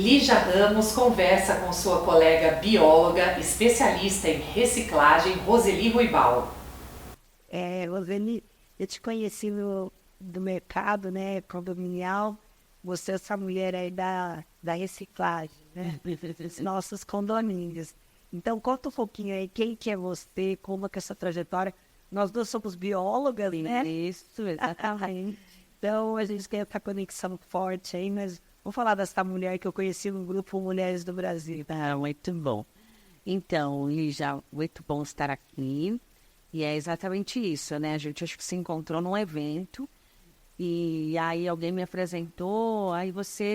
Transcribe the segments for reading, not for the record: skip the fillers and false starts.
Lígia Ramos conversa com sua colega bióloga, especialista em reciclagem, Roseli Ruibal. Roseli, eu te conheci do mercado, né, condominial. Você é essa mulher aí da reciclagem, né, dos nossos condomínios. Então, conta um pouquinho aí, quem que é você, como é que é essa trajetória. Nós duas somos biólogas, né? Isso, exatamente. Então, a gente tem essa conexão forte aí, mas vamos falar dessa mulher que eu conheci no grupo Mulheres do Brasil. Ah, muito bom. Então, Lígia, muito bom estar aqui. E é exatamente isso, né? A gente acho que se encontrou num evento e aí alguém me apresentou, aí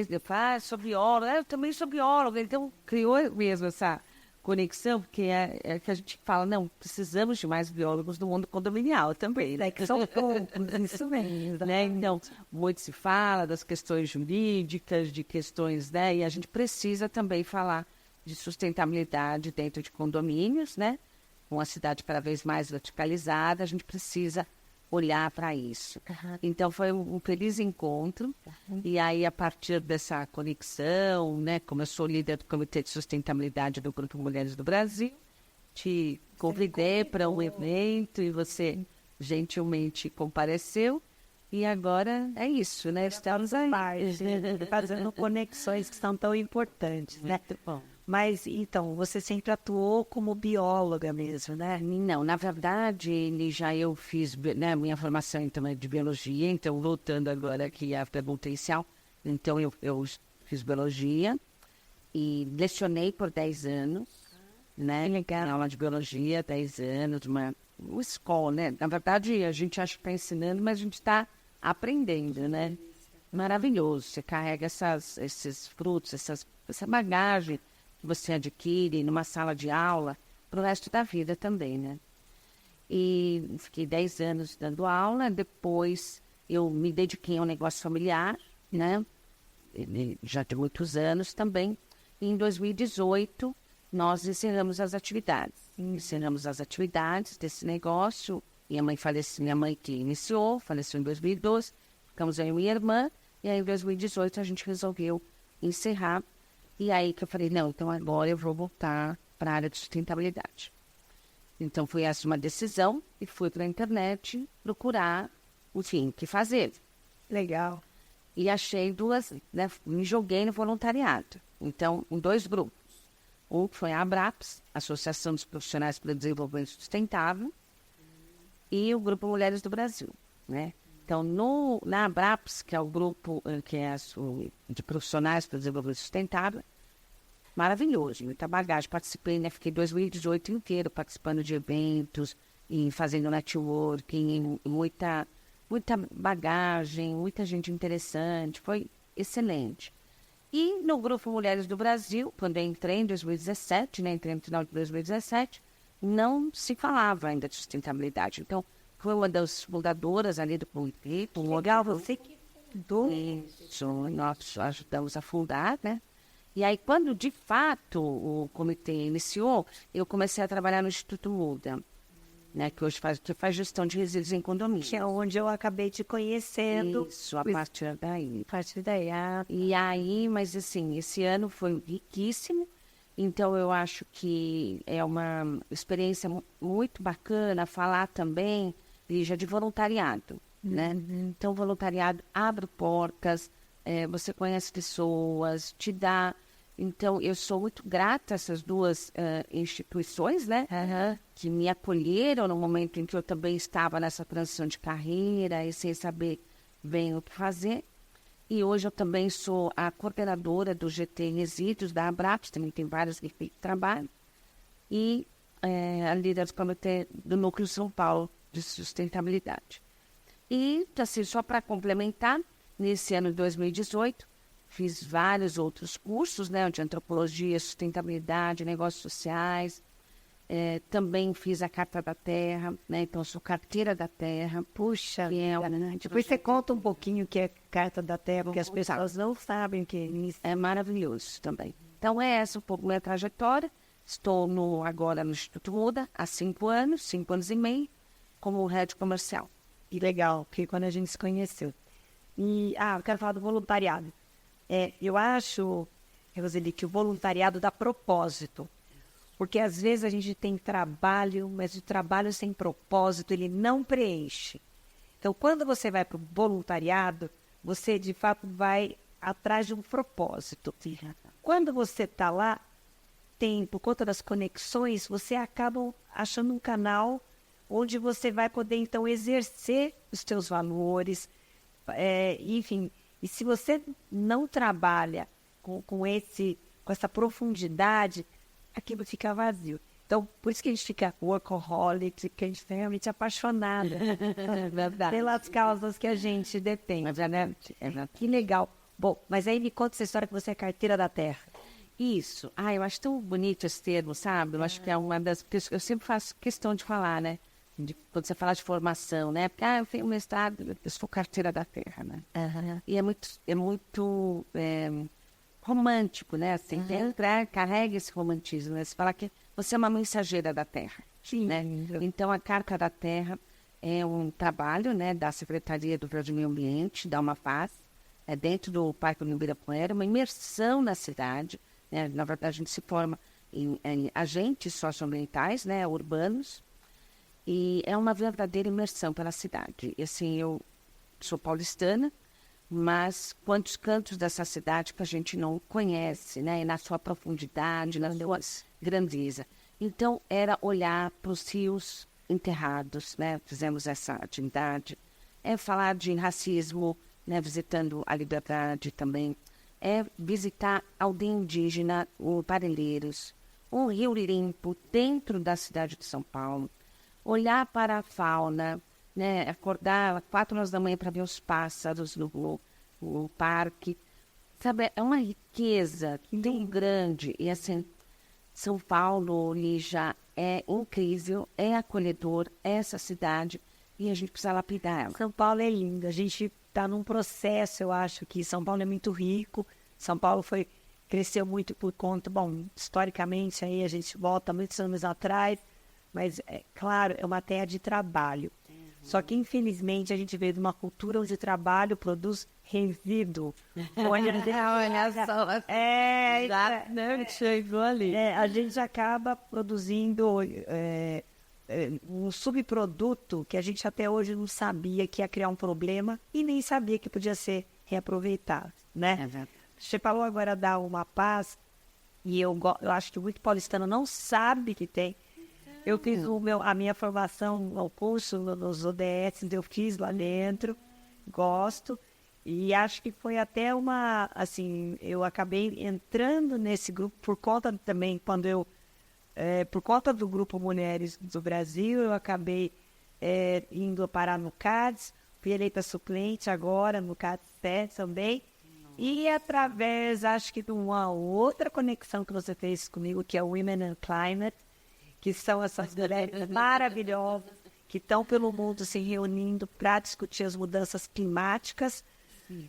eu falei, sou bióloga, eu também sou bióloga. Então, criou mesmo essa conexão, porque é que a gente fala, não, precisamos de mais biólogos no mundo condominial também, né? Que são poucos, isso mesmo. Né? Então, muito se fala das questões jurídicas, de questões, né? E a gente precisa também falar de sustentabilidade dentro de condomínios, né? Com a cidade cada vez mais verticalizada, a gente precisa olhar para isso. Então, foi um feliz encontro. E aí, a partir dessa conexão, né? Como eu sou líder do Comitê de Sustentabilidade do Grupo Mulheres do Brasil, te convidei para um evento e você gentilmente compareceu. E agora é isso, né? Estamos aí. Fazendo conexões que são tão importantes, né? Muito bom. Mas, então, você sempre atuou como bióloga mesmo, né? Não, na verdade, já eu fiz, né, minha formação também de biologia, então voltando agora aqui à pergunta inicial, então eu fiz biologia e lecionei por 10 anos, né? Legal. Aula de biologia, 10 anos, uma escola, né? Na verdade, a gente acha que está ensinando, mas a gente está aprendendo, né? Maravilhoso, você carrega esses frutos, essa bagagem que você adquire numa sala de aula para o resto da vida também, né? E fiquei 10 anos dando aula, depois eu me dediquei ao negócio familiar, né? Já de muitos anos também. E em 2018, nós encerramos as atividades. Encerramos as atividades desse negócio. Minha mãe que iniciou, faleceu em 2012. Ficamos eu e minha irmã. E aí, em 2018, a gente resolveu encerrar. E aí que eu falei, não, então agora eu vou voltar para a área de sustentabilidade. Então, foi essa uma decisão e fui para a internet procurar, enfim, o que fazer. Legal. E achei duas, né, me joguei no voluntariado. Então, em 2 grupos. Um que foi a ABRAPS, Associação dos Profissionais para o Desenvolvimento Sustentável, e o Grupo Mulheres do Brasil, né? Então, na ABRAPS, que é o grupo de profissionais para o desenvolvimento sustentável, maravilhoso, muita bagagem. Participei, né? Fiquei 2018 inteiro participando de eventos, e fazendo networking, muita bagagem, muita gente interessante, foi excelente. E no Grupo Mulheres do Brasil, quando eu entrei em 2017, né? Entrei no final de 2017, não se falava ainda de sustentabilidade. Então, foi uma das fundadoras ali do comitê. Legal, você que fundou. Isso, nós ajudamos a fundar, né? E aí, quando de fato o comitê iniciou, eu comecei a trabalhar no Instituto Muda, né? Que hoje faz gestão de resíduos em condomínio. Que é onde eu acabei te conhecendo. Isso, a partir daí. A partir daí. E aí, mas assim, esse ano foi riquíssimo. Então, eu acho que é uma experiência muito bacana falar também, Lígia, de voluntariado, né? Então, o voluntariado abre portas, você conhece pessoas, te dá... Então, eu sou muito grata a essas duas instituições, né? Que me acolheram no momento em que eu também estava nessa transição de carreira e sem saber bem o que fazer. E hoje eu também sou a coordenadora do GT Resíduos da ABRAPS, também tem várias equipes de trabalho, e a líder do comitê do Núcleo São Paulo de Sustentabilidade. E, assim, só para complementar, nesse ano de 2018, fiz vários outros cursos, né, de antropologia, sustentabilidade, negócios sociais. Também fiz a Carta da Terra, né? Então, sou carteira da Terra. Puxa, Né, depois você conta um pouquinho o que é Carta da Terra, porque as pessoas não sabem o que é isso. É maravilhoso também. Então, é essa um pouco minha trajetória. Estou agora no Instituto Muda há 5 anos, 5 anos e meio, como head comercial. Que legal, porque quando a gente se conheceu. E, eu quero falar do voluntariado. Eu acho Roseli, que o voluntariado dá propósito. Porque às vezes a gente tem trabalho, mas o trabalho sem propósito, ele não preenche. Então, quando você vai para o voluntariado, você de fato vai atrás de um propósito. Quando você está lá, por conta das conexões, você acaba achando um canal onde você vai poder, então, exercer os seus valores, enfim. E se você não trabalha com essa profundidade, aquilo fica vazio. Então, por isso que a gente fica workaholic, que a gente fica realmente apaixonada pelas causas que a gente detém. É verdade. Que legal. Bom, mas aí me conta essa história que você é carteira da terra. Isso. Eu acho tão bonito esse termo, sabe? Eu acho que é uma das pessoas... Eu sempre faço questão de falar, né? Quando você fala de formação, né? Porque, eu tenho mestrado, eu sou carteira da terra, né? E é muito romântico, né? Assim, carrega esse romantismo, né? Você fala que você é uma mensageira da terra, né? Então, a Carta da Terra é um trabalho, né? Da Secretaria do Verde Meio Ambiente, da Amapaz, dentro do Parque do Ibirapuera, uma imersão na cidade, né? Na verdade, a gente se forma em agentes socioambientais, né? Urbanos, e é uma verdadeira imersão pela cidade. E assim, eu sou paulistana, mas quantos cantos dessa cidade que a gente não conhece, né? E na sua profundidade, na sua grandeza. Então, era olhar para os rios enterrados, né? Fizemos essa atividade. Falar de racismo, né? Visitando a Liberdade também. Visitar a aldeia indígena, o Parelheiros, um rio limpo dentro da cidade de São Paulo. Olhar para a fauna, né? Acordar às 4 horas da manhã para ver os pássaros no parque. Sabe, é uma riqueza tão grande. E assim, São Paulo, Lígia, é incrível, é acolhedor, é essa cidade. E a gente precisa lapidar ela. São Paulo é lindo. A gente está num processo, eu acho que São Paulo é muito rico. São Paulo cresceu muito por conta, bom, historicamente aí a gente volta muitos anos atrás, mas, claro, é uma terra de trabalho. Só que, infelizmente, a gente veio de uma cultura onde o trabalho produz resíduo. Olha só. Chegou ali. A gente acaba produzindo um subproduto que a gente até hoje não sabia que ia criar um problema e nem sabia que podia ser reaproveitado, né? Você falou agora da Uma Paz, e eu acho que muito paulistano não sabe que tem. Eu fiz a minha formação, o curso nos ODS, eu fiz lá dentro, gosto, e acho que foi até assim, eu acabei entrando nesse grupo por conta também, por conta do Grupo Mulheres do Brasil, eu acabei indo parar no CADES, fui eleita suplente agora no CADES 7 também, e através, acho que de uma outra conexão que você fez comigo, que é o Women and Climate, que são essas mulheres maravilhosas que estão pelo mundo se reunindo para discutir as mudanças climáticas.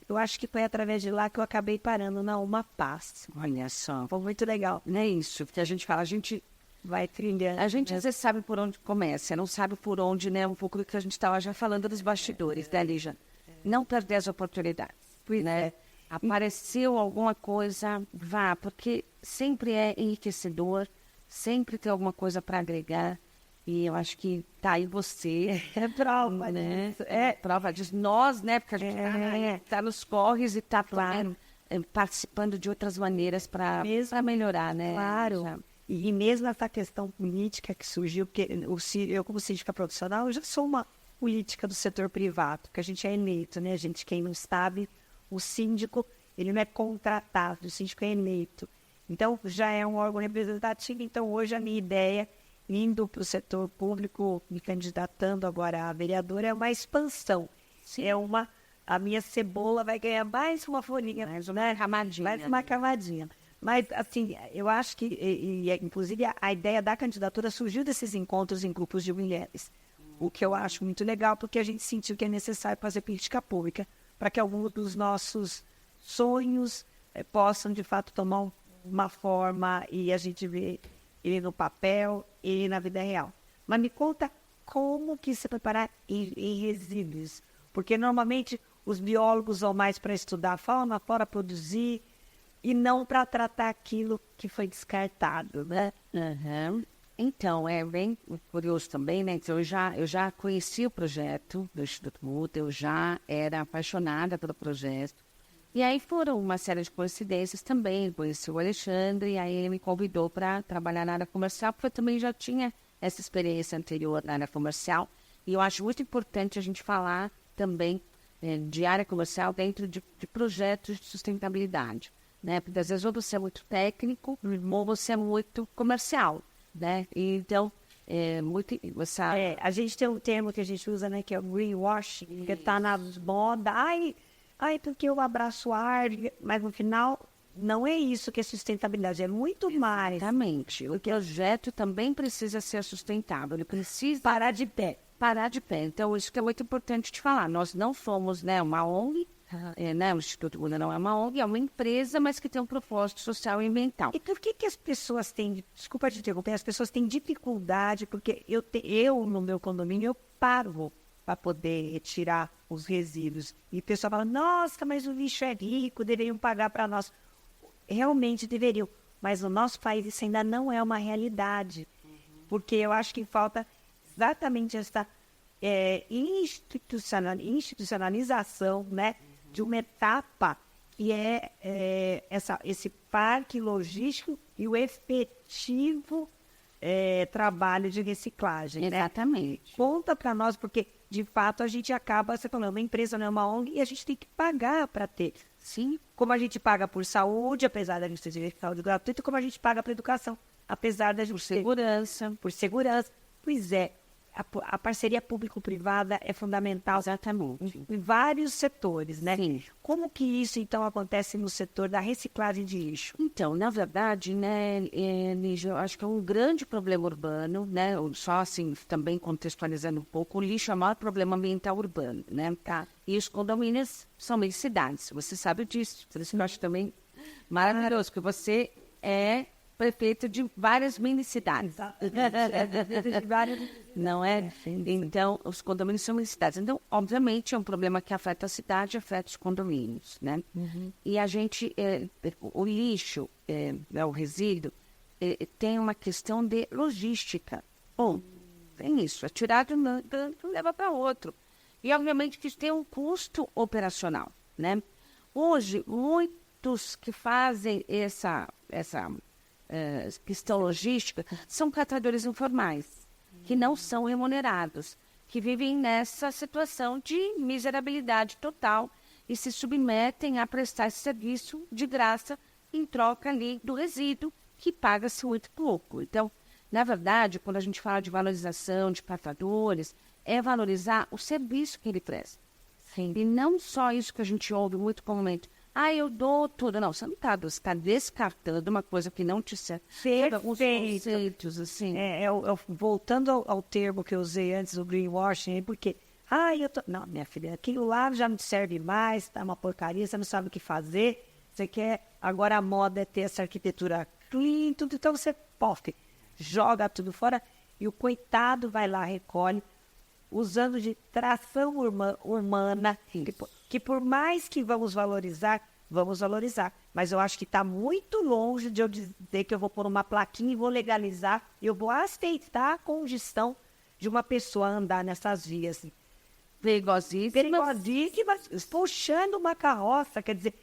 Eu acho que foi através de lá que eu acabei parando na Uma Paz. Olha só. Foi muito legal. Não é isso, porque a gente fala, a gente vai trilhando. A gente às vezes sabe por onde começa, não sabe por onde, né? Um pouco do que a gente estava já falando dos bastidores, né, Lígia? Não perder as oportunidades, né? Apareceu alguma coisa, vá, porque sempre é enriquecedor, sempre tem alguma coisa para agregar. E eu acho que tá aí você. É prova, né? Prova disso. Nós, né? Porque a gente tá nos corres e tá participando de outras maneiras para melhorar, né? Claro. E mesmo essa questão política que surgiu, porque eu, como síndica profissional, eu já sou uma política do setor privado, que a gente é eleito, né? Quem não sabe, o síndico, ele não é contratado, o síndico é eleito. Então, já é um órgão representativo. Então, hoje a minha ideia, indo para o setor público, me candidatando agora a vereadora, é uma expansão. Sim. A minha cebola vai ganhar mais uma folhinha. Mais uma camadinha. Mais uma camadinha. Mas, assim, eu acho que, inclusive, a ideia da candidatura surgiu desses encontros em grupos de mulheres. O que eu acho muito legal, porque a gente sentiu que é necessário fazer política pública para que alguns dos nossos sonhos possam, de fato, tomar uma forma e a gente vê ele no papel e na vida real. Mas me conta como que se preparar em resíduos. Porque, normalmente, os biólogos vão mais para estudar a fauna, para produzir. e não para tratar aquilo que foi descartado, né? Aham. Então, é bem curioso também, né? Então, eu já conheci o projeto do Instituto Muta, eu já era apaixonada pelo projeto. E aí foram uma série de coincidências também. Conheci o Alexandre, e aí ele me convidou para trabalhar na área comercial, porque eu também já tinha essa experiência anterior na área comercial. E eu acho muito importante a gente falar também de área comercial dentro de projetos de sustentabilidade, né? Porque às vezes ou você é muito técnico ou você é muito comercial, né? E, então, você... A gente tem um termo que a gente usa, né, que é o greenwashing, que está na moda. Ai, porque eu abraço a árvore, mas no final não é isso que é sustentabilidade, é muito mais. Exatamente. O projeto também precisa ser sustentável, ele precisa Parar de pé. parar de pé. Então, isso que é muito importante te falar. Nós não somos, né, uma ONG, né, o Instituto Muda não é uma ONG, é uma empresa, mas que tem um propósito social e ambiental. E por que as pessoas têm, desculpa te interromper, as pessoas têm dificuldade, porque eu no meu condomínio, eu pago para poder retirar os resíduos. E o pessoal fala, nossa, mas o lixo é rico, deveriam pagar para nós. Realmente deveriam, mas no nosso país isso ainda não é uma realidade, porque eu acho que falta exatamente essa institucionalização, né, de uma etapa que esse parque logístico e o efetivo trabalho de reciclagem. Exatamente. Né? Conta para nós, porque de fato a gente acaba, você falando, uma empresa não é uma ONG e a gente tem que pagar para ter. Sim. Como a gente paga por saúde, apesar da gente ter direito à saúde gratuita, como a gente paga para educação, apesar da gente Por segurança. por segurança. Pois é, a parceria público-privada é fundamental. Exatamente. Em vários setores, né? Sim. Como que isso, então, acontece no setor da reciclagem de lixo? Então, na verdade, né, Lígia, eu acho que é um grande problema urbano, né? Só assim, também contextualizando um pouco, o lixo é o maior problema ambiental urbano, né? Tá. E os condomínios são meio cidades, você sabe disso. Por isso que eu acho também maravilhoso, que você é prefeito de várias mini-cidades. Não é? Então, os condomínios são mini-cidades. Então, obviamente, é um problema que afeta a cidade, afeta os condomínios, né? E a gente, o lixo, o resíduo, tem uma questão de logística. Bom, tem isso, é tirado e leva para outro. E, obviamente, que isso tem um custo operacional, né? Hoje, muitos que fazem essa questão logística são catadores informais, que não são remunerados, que vivem nessa situação de miserabilidade total e se submetem a prestar esse serviço de graça em troca ali do resíduo, que paga-se muito pouco. Então, na verdade, quando a gente fala de valorização de catadores, é valorizar o serviço que ele presta. Sim. E não só isso que a gente ouve muito comumente. Eu dou tudo. Não, você não está, você está descartando uma coisa que não te serve. Alguns conceitos, assim. Voltando ao termo que eu usei antes, o greenwashing, porque, não, minha filha, aquilo lá já não te serve mais, tá uma porcaria, você não sabe o que fazer, você quer, agora a moda é ter essa arquitetura clean, tudo, então você, joga tudo fora, e o coitado vai lá, recolhe, usando de tração urbana, que por mais que vamos valorizar, mas eu acho que está muito longe de eu dizer que eu vou pôr uma plaquinha e vou legalizar, eu vou aceitar a congestão de uma pessoa andar nessas vias. Perigosíssimas, puxando uma carroça, quer dizer,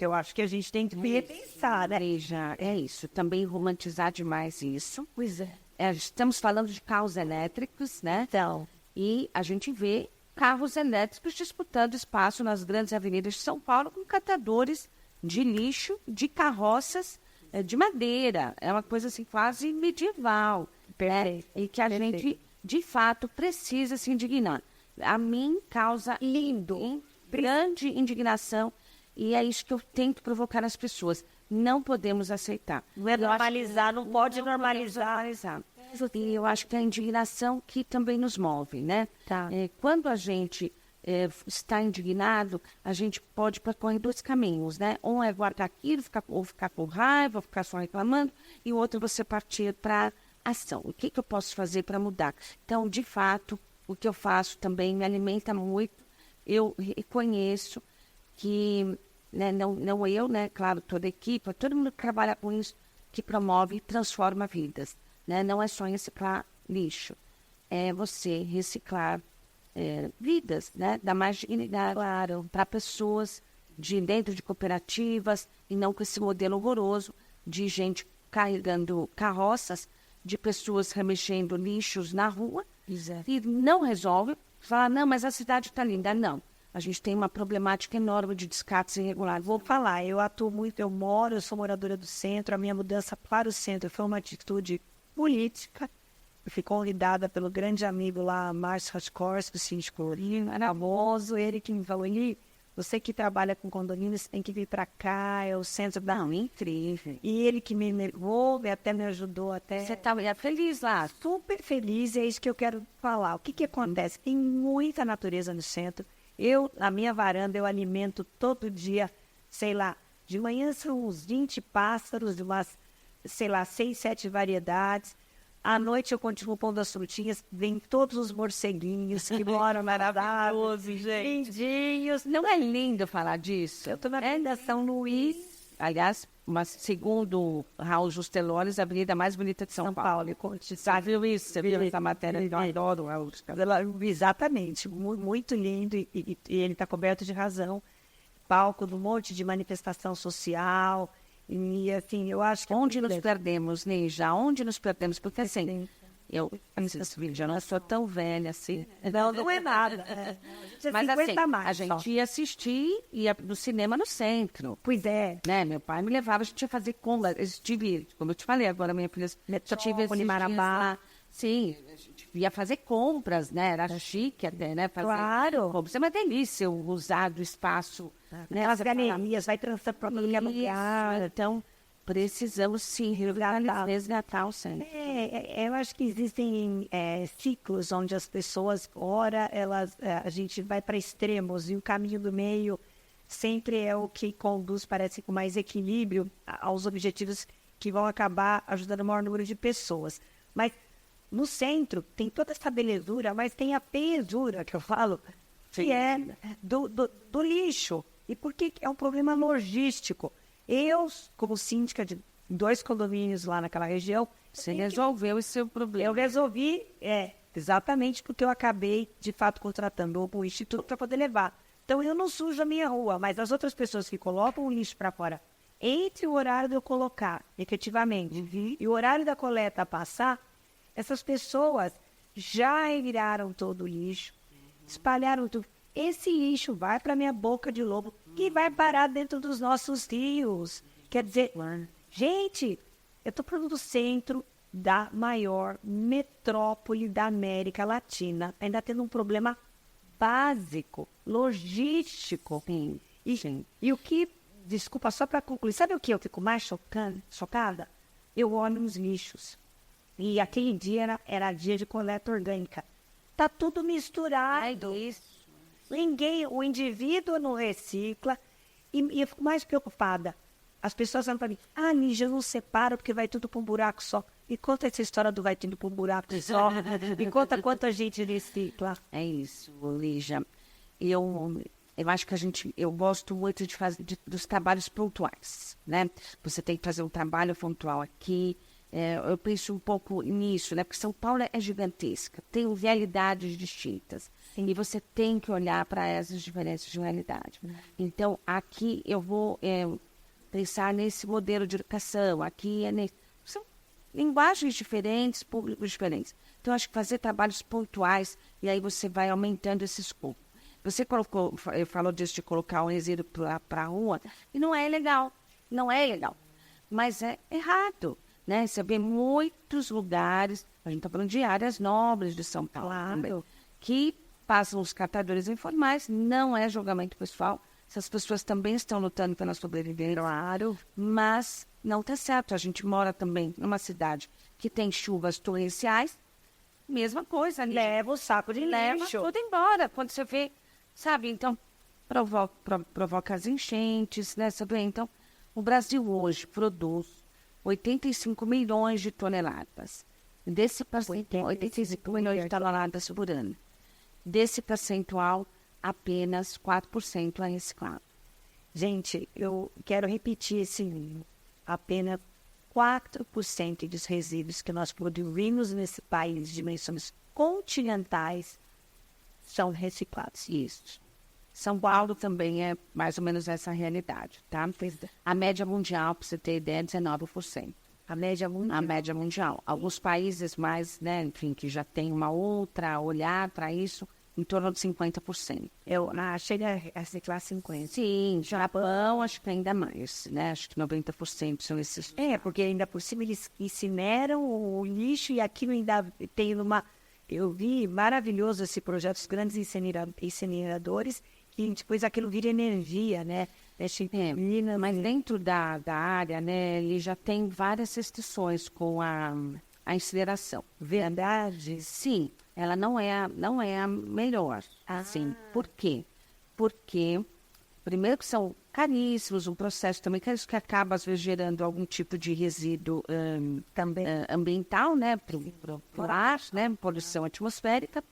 eu acho que a gente tem que repensar, né? Veja, é isso, também romantizar demais isso. Pois é. Estamos falando de carros elétricos, né? Então. E a gente vê carros elétricos disputando espaço nas grandes avenidas de São Paulo com catadores de lixo, de carroças de madeira. É uma coisa assim quase medieval. Perfeito. E que a gente, de fato, precisa se indignar. A mim causa grande indignação e é isso que eu tento provocar nas pessoas. Não podemos aceitar. Não é normalizar, não pode normalizar. E eu acho que é a indignação que também nos move, né? Tá. Quando a gente está indignado, a gente pode percorrer dois caminhos, né? Um é guardar aquilo, ficar com raiva, ou ficar só reclamando, e o outro é você partir para ação. O que eu posso fazer para mudar? Então, de fato, o que eu faço também me alimenta muito. Eu reconheço que né? Não eu, né? Claro, toda a equipe, todo mundo que trabalha com isso, que promove e transforma vidas, né? Não é só reciclar lixo, é você reciclar vidas, né? Dar mais dignidade para pessoas dentro de cooperativas e não com esse modelo horroroso de gente carregando carroças, de pessoas remexendo lixos na rua. Exato. E não resolve. Fala, não, mas a cidade está linda. Não. A gente tem uma problemática enorme de descartes irregulares. Vou falar, eu atuo muito, eu sou moradora do centro, a minha mudança para o centro foi uma atitude política. Eu fui convidada pelo grande amigo lá, Márcio Raskorski, o síndico famoso, ele que me falou, você que trabalha com condomínios tem que vir para cá, é o centro da... Não, incrível. E ele que me levou, até me ajudou, até... Você estava feliz lá? Super feliz, é isso que eu quero falar. O que acontece? Tem muita natureza no centro. Na minha varanda, eu alimento todo dia, sei lá, de manhã são uns 20 pássaros, de umas, sei lá, 6, 7 variedades. À noite eu continuo pondo as frutinhas, vem todos os morceguinhos que moram maravilhosos, gente. Lindinhos. Não é lindo falar disso? Eu estou na Avenida São Luís. Aliás, segundo Raul Justelores, a avenida mais bonita de São Paulo. Já viu isso? Você viu essa matéria? Eu adoro o Raul Justelores. Exatamente, muito lindo e ele está coberto de razão. Palco de um monte de manifestação social. E assim, eu acho que... Onde nos perdemos, Neija? Onde nos perdemos? Porque assim, eu não sou tão velha assim. Não é nada. Mas assim, a gente ia assistir, ia no cinema no centro. Pois é. Né? Meu pai me levava, a gente ia fazer compras. Como eu te falei agora, minha filha só tive esses Marabá. Sim, a gente ia fazer compras, né? Era chique até, né? Fazer compras. É uma delícia usar do espaço. Né? As galerias, vai transformar lugar. Então, precisamos sim resgatar o centro. Eu acho que existem ciclos onde as pessoas, ora, a gente vai para extremos e o caminho do meio sempre é o que conduz, parece, com mais equilíbrio aos objetivos que vão acabar ajudando o maior número de pessoas. Mas no centro tem toda essa belezura, mas tem a belezura que eu falo, que é do lixo. E por que é um problema logístico? Eu, como síndica de 2 condomínios lá naquela região... Você resolveu esse seu problema. Eu resolvi, exatamente porque eu acabei, de fato, contratando o instituto para poder levar. Então, eu não sujo a minha rua, mas as outras pessoas que colocam o lixo para fora, entre o horário de eu colocar, efetivamente, e o horário da coleta passar, essas pessoas já viraram todo o lixo, espalharam tudo. Esse lixo vai para a minha boca de lobo e vai parar dentro dos nossos rios. Quer dizer, gente, eu estou falando do centro da maior metrópole da América Latina, ainda tendo um problema básico, logístico. Sim. E o que, desculpa, só para concluir, sabe o que eu fico mais chocada? Eu olho os lixos. E aquele dia era dia de coleta orgânica. Tá tudo misturado. O indivíduo não recicla. E eu fico mais preocupada. As pessoas falam para mim, Lígia, eu não separo porque vai tudo para um buraco só. E conta essa história do vai tudo para um buraco só. E conta quanta gente recicla. É isso, Lígia. Eu acho que eu gosto muito de fazer dos trabalhos pontuais, né? Você tem que fazer um trabalho pontual aqui. Eu penso um pouco nisso, né? Porque São Paulo é gigantesca, tem realidades distintas. Sim. E você tem que olhar para essas diferenças de realidade. Então, aqui eu vou pensar nesse modelo de educação. Aqui são linguagens diferentes, públicos diferentes. Então, acho que fazer trabalhos pontuais, e aí você vai aumentando esse escopo. Você falou disso de colocar um resíduo para a rua, e não é legal. Não é legal. Mas é errado. Né? Você vê muitos lugares, a gente está falando de áreas nobres de São Paulo, também, que passam os catadores informais, não é julgamento pessoal, essas pessoas também estão lutando pela sobrevivência, mas não está certo. A gente mora também numa cidade que tem chuvas torrenciais, mesma coisa. Leva o saco de lixo. Leva tudo embora, quando você vê, sabe? Então, provoca as enchentes, né? Sabe? Então, o Brasil hoje produz 85 milhões de toneladas. 85 milhões de toneladas por ano. Desse percentual, apenas 4% é reciclado. Gente, eu quero repetir esse número. Apenas 4% dos resíduos que nós produzimos nesse país de dimensões continentais são reciclados. Isso. São Paulo também é mais ou menos essa realidade, tá? A média mundial, para você ter ideia, é 19%. A média mundial. A média mundial. Alguns países mais, né, enfim, que já tem uma outra olhar para isso, em torno de 50%. Eu achei a reciclar 50%. Sim, Japão acho que ainda mais, né? Acho que 90% são esses. Porque ainda por cima eles incineram o lixo e aquilo ainda tem uma... Eu vi maravilhoso esse projeto, os grandes incineradores, que depois aquilo vira energia, né? Mas dentro da área, né, ele já tem várias restrições com a incineração. Verdade? Sim, ela não é a melhor. Assim, por quê? Porque, primeiro que são caríssimos, um processo também caríssimo que acaba, às vezes, gerando algum tipo de resíduo Também. ambiental, né, pro ar, né, poluição atmosférica.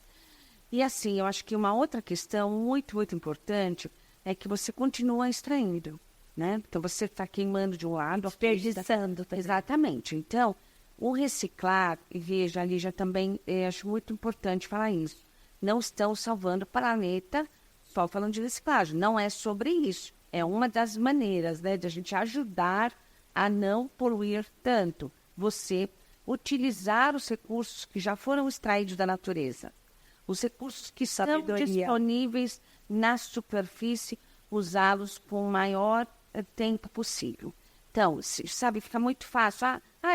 E assim, eu acho que uma outra questão muito, muito importante é que você continua extraindo, né? Então, você está queimando de um lado... Desperdiçando. Exatamente. Então, o reciclar, e veja, ali já também, acho muito importante falar isso, não estão salvando o planeta só falando de reciclagem. Não é sobre isso. É uma das maneiras, né, de a gente ajudar a não poluir tanto. Você utilizar os recursos que já foram extraídos da natureza. Os recursos que são disponíveis na superfície, usá-los com o maior tempo possível. Então, sabe, fica muito fácil.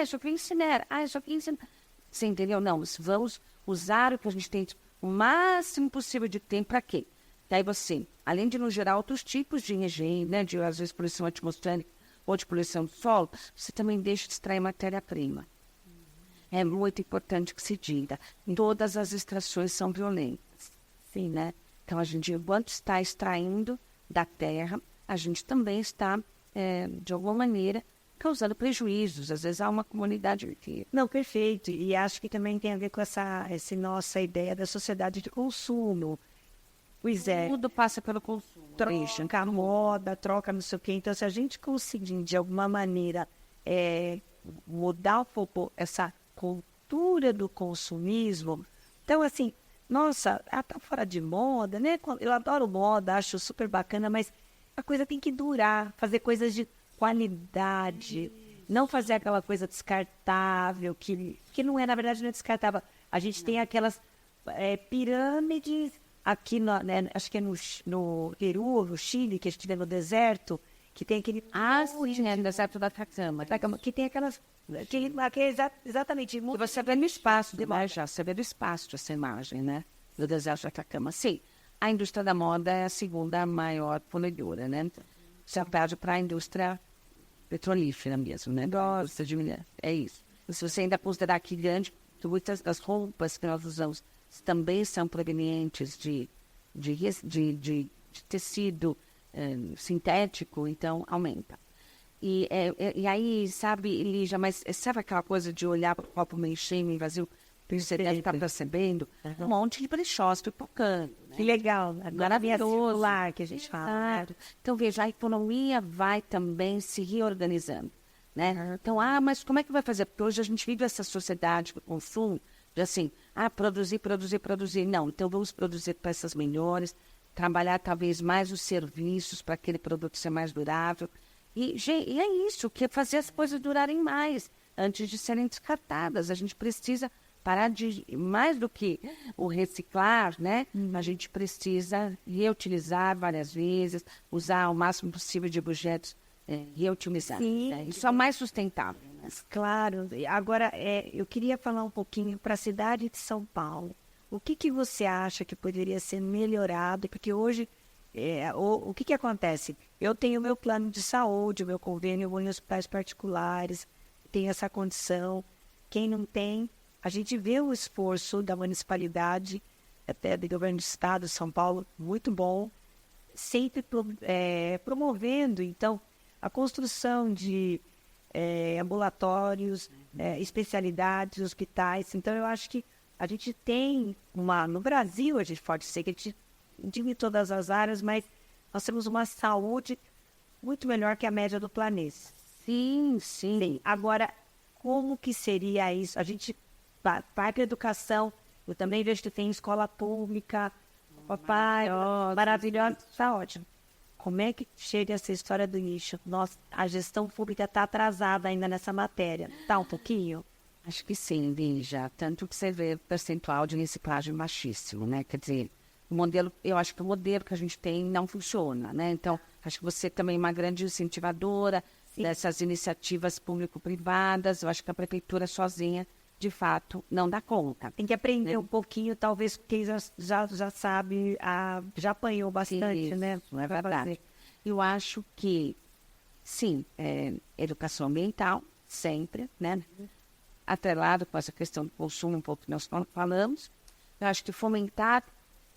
Isso aqui incinera. Isso aqui incinera. Você entendeu? Não, vamos usar o que a gente tem o máximo possível de tempo para quê? Daí você, além de não gerar outros tipos de engenho, né, de às vezes poluição atmosférica ou de poluição do solo, você também deixa de extrair matéria-prima. É muito importante que se diga. Todas as extrações são violentas. Sim, né? Então, a gente, enquanto está extraindo da terra, a gente também está, de alguma maneira, causando prejuízos. Às vezes há uma comunidade inteira. Não, perfeito. E acho que também tem a ver com essa nossa ideia da sociedade de consumo. Pois é. Tudo passa pelo consumo. Troca a moda, troca não sei o quê. Então, se a gente conseguir, de alguma maneira, mudar um pouco essa cultura do consumismo. Então, assim, nossa, tá fora de moda, né? Eu adoro moda, acho super bacana, mas a coisa tem que durar, fazer coisas de qualidade, não fazer aquela coisa descartável, que não é, na verdade, não é descartável. A gente tem aquelas pirâmides aqui, né, acho que é no Peru, no Chile, que a gente vê no deserto, que tem aquele... sim, é no deserto da Atacama. Que tem aquelas... exatamente. Você vê no espaço, você vê no espaço essa imagem, né? Do deserto da Atacama. Sim, a indústria da moda é a segunda maior poluidora, né? Você perde para a indústria petrolífera mesmo, né? É isso. E se você ainda considerar que muitas das roupas que nós usamos também são provenientes de tecido sintético, então aumenta. E aí, sabe, Lígia, mas sabe aquela coisa de olhar para o copo meio cheio no Brasil? Você deve estar percebendo um monte de brechós pipocando. Né? Que legal. Maravilhoso. Lá que a gente fala. Né? Então, veja, a economia vai também se reorganizando. Né? Então, mas como é que vai fazer? Porque hoje a gente vive essa sociedade do consumo, de assim, produzir. Não, então vamos produzir peças melhores, trabalhar talvez mais os serviços para aquele produto ser mais durável. E é isso, que é fazer as coisas durarem mais, antes de serem descartadas. A gente precisa parar de, mais do que o reciclar, né? A gente precisa reutilizar várias vezes, usar o máximo possível de objetos reutilizados. Né? Isso é mais sustentável. Né? Claro. Agora, eu queria falar um pouquinho para a cidade de São Paulo. O que você acha que poderia ser melhorado? Porque hoje... o que acontece? Eu tenho meu plano de saúde, o meu convênio, eu vou em hospitais particulares, tenho essa condição. Quem não tem, a gente vê o esforço da municipalidade, até do governo do estado de São Paulo, muito bom, sempre promovendo, então, a construção de ambulatórios, especialidades, hospitais. Então, eu acho que a gente tem no Brasil, a gente pode dizer que a gente digo em todas as áreas, mas nós temos uma saúde muito melhor que a média do planeta. Sim, sim. Sim. Agora, como que seria isso? A gente vai para a educação, eu também vejo que tem escola pública, papai, maravilhosa, está ótimo. Como é que chega essa história do lixo? Nossa, a gestão pública está atrasada ainda nessa matéria. Está um pouquinho? Acho que sim, Lígia. Tanto que você vê percentual de reciclagem baixíssimo, né? Quer dizer, o modelo, eu acho que o modelo que a gente tem não funciona, né? Então, acho que você também é uma grande incentivadora dessas iniciativas público-privadas. Eu acho que a prefeitura sozinha, de fato, não dá conta. Tem que aprender um pouquinho, talvez quem já sabe, já apanhou bastante, Isso, né? Não é verdade. Eu acho que, sim, educação ambiental, sempre, né? Atrelado com essa questão do consumo, um pouco que nós falamos. Eu acho que fomentar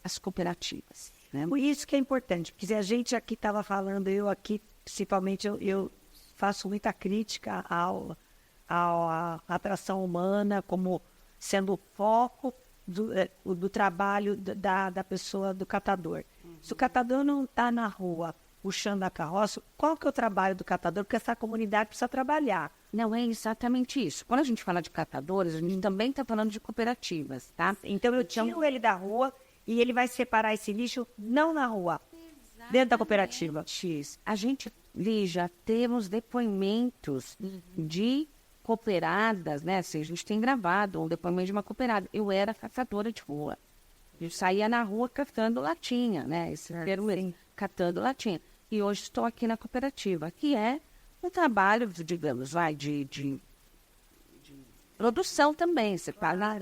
as cooperativas, né? Por isso que é importante, porque a gente aqui estava falando, eu aqui, principalmente, eu faço muita crítica à atração humana como sendo o foco do trabalho da pessoa, do catador. Se o catador não está na rua puxando a carroça, qual que é o trabalho do catador? Porque essa comunidade precisa trabalhar. Não é exatamente isso. Quando a gente fala de catadores, a gente também está falando de cooperativas, tá? Então eu tiro ele da rua e ele vai separar esse lixo não na rua, dentro da cooperativa. A gente, Lígia, temos depoimentos de cooperadas, né? Assim, a gente tem gravado um depoimento de uma cooperada. Eu era catadora de rua. Eu saía na rua catando latinha, né? Esse termo mesmo, catando latinha. E hoje estou aqui na cooperativa, que é um trabalho, digamos, de produção também. Você fala,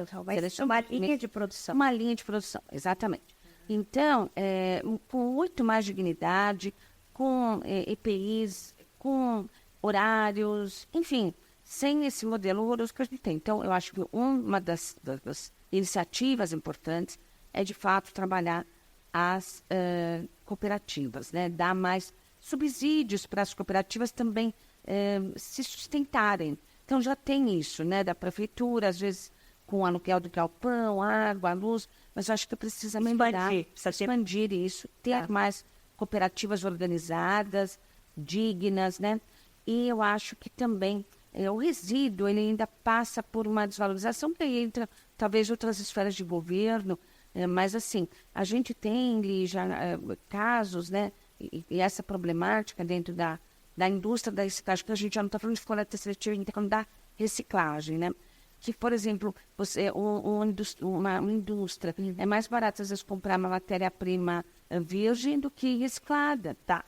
Uma linha de produção. Uma linha de produção, exatamente. Então, com muito mais dignidade, com EPIs, com horários, enfim, sem esse modelo horroroso que a gente tem. Então, eu acho que uma das iniciativas importantes é, de fato, trabalhar as cooperativas, né? Dar mais subsídios para as cooperativas também se sustentarem. Então, já tem isso, né? Da prefeitura, às vezes, com o aluguel do galpão, água, luz, mas eu acho que precisa melhorar, expandir isso, ter mais cooperativas organizadas, dignas, né? E eu acho que também o resíduo, ele ainda passa por uma desvalorização, porque entra, talvez, outras esferas de governo, mas, assim, a gente tem já casos, né? E essa problemática dentro da indústria da reciclagem, que a gente já não está falando de coleta seletiva, a gente está falando da reciclagem, né? Que, por exemplo, uma indústria, é mais barato, às vezes, comprar uma matéria-prima virgem do que reciclada. Tá,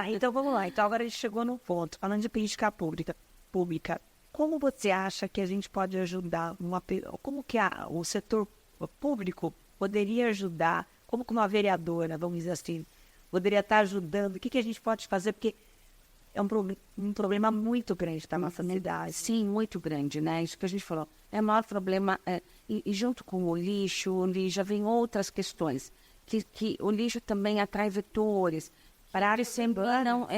então vamos lá. Então agora a gente chegou no ponto, falando de política pública. Como você acha que a gente pode ajudar, como que o setor público poderia ajudar, como que uma vereadora, vamos dizer assim, poderia estar ajudando? O que a gente pode fazer? Porque é um problema muito grande da nossa cidade. Sim, muito grande, né? Isso que a gente falou. É o maior problema. E junto com o lixo já vem outras questões. Que o lixo também atrai vetores. Para sembrarão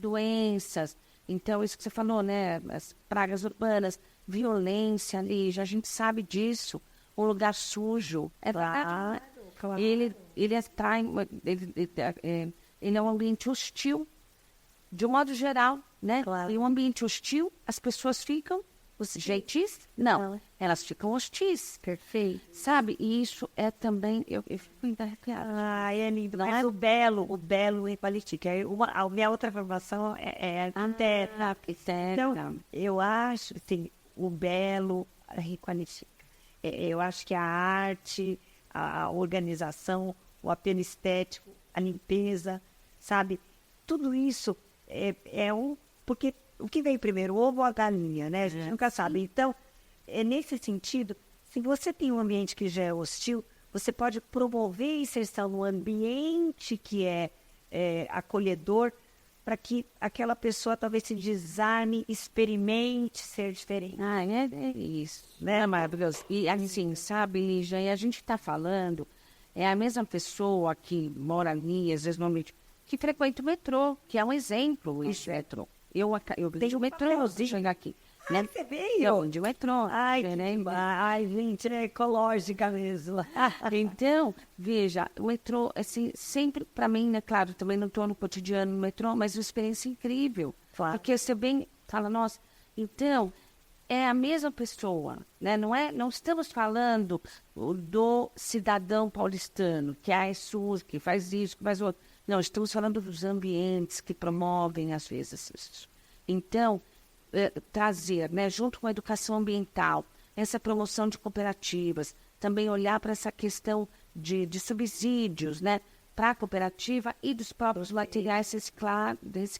doenças. Então, isso que você falou, né? As pragas urbanas, violência, Lígia, a gente sabe disso. O lugar sujo. Claro. Ele atrai. Ele é um ambiente hostil. De um modo geral, né? Claro. E um ambiente hostil, as pessoas ficam gentis? Não, elas ficam hostis. Perfeito. Sabe? E isso é também... Eu fico ainda arrepiada. É lindo. Mas o belo em política. A minha outra formação é arquiteta. Então, eu acho, assim, o belo requalifica. Eu acho que a arte, a organização, o apelo estético, a limpeza, sabe? Tudo isso porque o que vem primeiro, o ovo ou a galinha, né? A gente nunca sabe. Então, nesse sentido, se você tem um ambiente que já é hostil, você pode promover a inserção no ambiente que é acolhedor, para que aquela pessoa talvez se desarme, experimente ser diferente. É isso, né? Maravilhoso. E assim, sabe, Lígia, e a gente está falando, é a mesma pessoa que mora ali, às vezes, normalmente, que frequenta o metrô, que é um exemplo, isso, metrô. Eu tenho o metrô, chegar aqui. né? Você veio? Eu vim de metrô. Ai, né? ai, gente, é ecológica mesmo. Então, veja, o metrô, assim, sempre para mim, né, claro, também não estou no cotidiano no metrô, mas uma experiência incrível. Claro. Porque você bem fala, nossa, então, é a mesma pessoa, né? Não estamos falando do cidadão paulistano, que é SUS, que faz isso, que faz outro. Não, estamos falando dos ambientes que promovem, às vezes, isso. Então, trazer, né, junto com a educação ambiental, essa promoção de cooperativas, também olhar para essa questão de subsídios, né, para a cooperativa e dos próprios materiais reciclados,